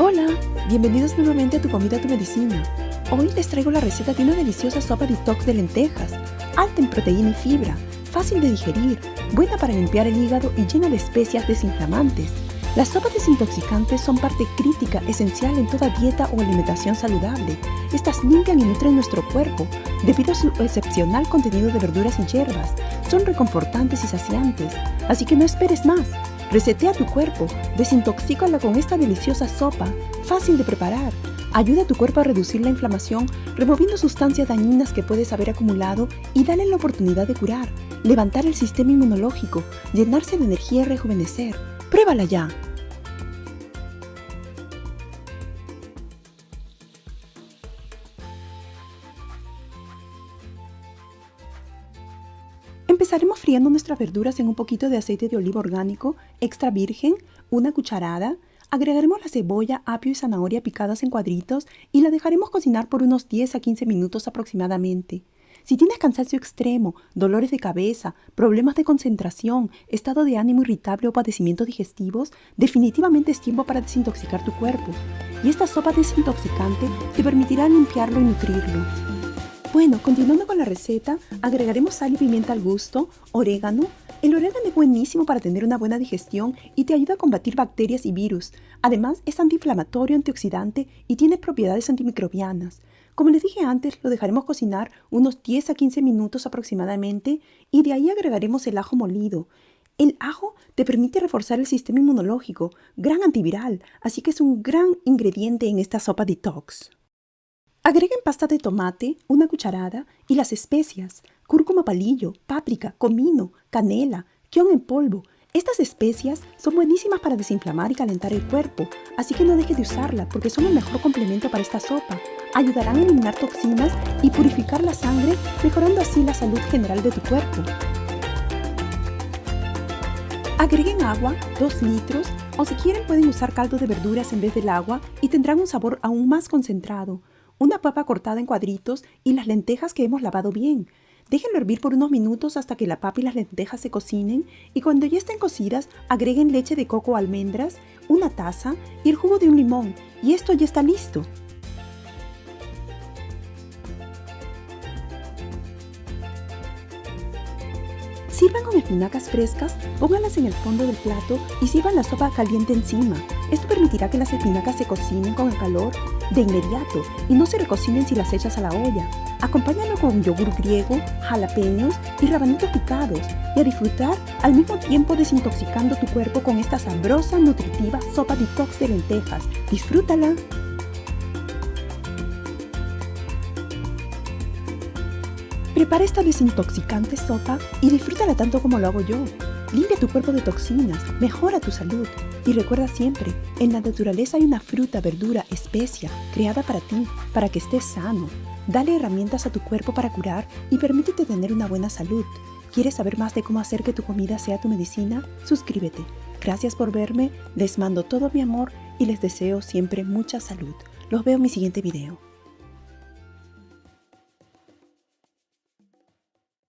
Hola, bienvenidos nuevamente a Tu Comida, Tu Medicina. Hoy les traigo la receta de una deliciosa sopa detox de lentejas, alta en proteína y fibra, fácil de digerir, buena para limpiar el hígado y llena de especias desinflamantes. Las sopas desintoxicantes son parte crítica, esencial en toda dieta o alimentación saludable. Estas limpian y nutren nuestro cuerpo, debido a su excepcional contenido de verduras y hierbas. Son reconfortantes y saciantes, así que no esperes más. Resetea tu cuerpo, desintoxícalo con esta deliciosa sopa, fácil de preparar. Ayuda a tu cuerpo a reducir la inflamación, removiendo sustancias dañinas que puedes haber acumulado y dale la oportunidad de curar, levantar el sistema inmunológico, llenarse de energía y rejuvenecer. ¡Pruébala ya! Empezaremos friendo nuestras verduras en un poquito de aceite de oliva orgánico, extra virgen, una cucharada. Agregaremos la cebolla, apio y zanahoria picadas en cuadritos y la dejaremos cocinar por unos 10 a 15 minutos aproximadamente. Si tienes cansancio extremo, dolores de cabeza, problemas de concentración, estado de ánimo irritable o padecimientos digestivos, definitivamente es tiempo para desintoxicar tu cuerpo. Y esta sopa desintoxicante te permitirá limpiarlo y nutrirlo. Bueno, continuando con la receta, agregaremos sal y pimienta al gusto, orégano. El orégano es buenísimo para tener una buena digestión y te ayuda a combatir bacterias y virus. Además, es antiinflamatorio, antioxidante y tiene propiedades antimicrobianas. Como les dije antes, lo dejaremos cocinar unos 10 a 15 minutos aproximadamente y de ahí agregaremos el ajo molido. El ajo te permite reforzar el sistema inmunológico, gran antiviral, así que es un gran ingrediente en esta sopa detox. Agreguen pasta de tomate, una cucharada, y las especias, cúrcuma palillo, páprica, comino, canela, kion en polvo. Estas especias son buenísimas para desinflamar y calentar el cuerpo, así que no dejes de usarla porque son el mejor complemento para esta sopa. Ayudarán a eliminar toxinas y purificar la sangre, mejorando así la salud general de tu cuerpo. Agreguen agua, 2 litros, o si quieren pueden usar caldo de verduras en vez del agua y tendrán un sabor aún más concentrado. Una papa cortada en cuadritos y las lentejas que hemos lavado bien. Déjenlo hervir por unos minutos hasta que la papa y las lentejas se cocinen y cuando ya estén cocidas agreguen leche de coco o almendras, una taza y el jugo de un limón y esto ya está listo. Sirvan con espinacas frescas, pónganlas en el fondo del plato y sirvan la sopa caliente encima. Esto permitirá que las espinacas se cocinen con el calor de inmediato y no se recocinen si las echas a la olla. Acompáñalo con yogur griego, jalapeños y rabanitos picados y a disfrutar al mismo tiempo desintoxicando tu cuerpo con esta sabrosa, nutritiva sopa detox de lentejas. ¡Disfrútala! Prepara esta desintoxicante sopa y disfrútala tanto como lo hago yo. Limpia tu cuerpo de toxinas, mejora tu salud. Y recuerda siempre, en la naturaleza hay una fruta, verdura, especia, creada para ti, para que estés sano. Dale herramientas a tu cuerpo para curar y permítete tener una buena salud. ¿Quieres saber más de cómo hacer que tu comida sea tu medicina? Suscríbete. Gracias por verme, les mando todo mi amor y les deseo siempre mucha salud. Los veo en mi siguiente video.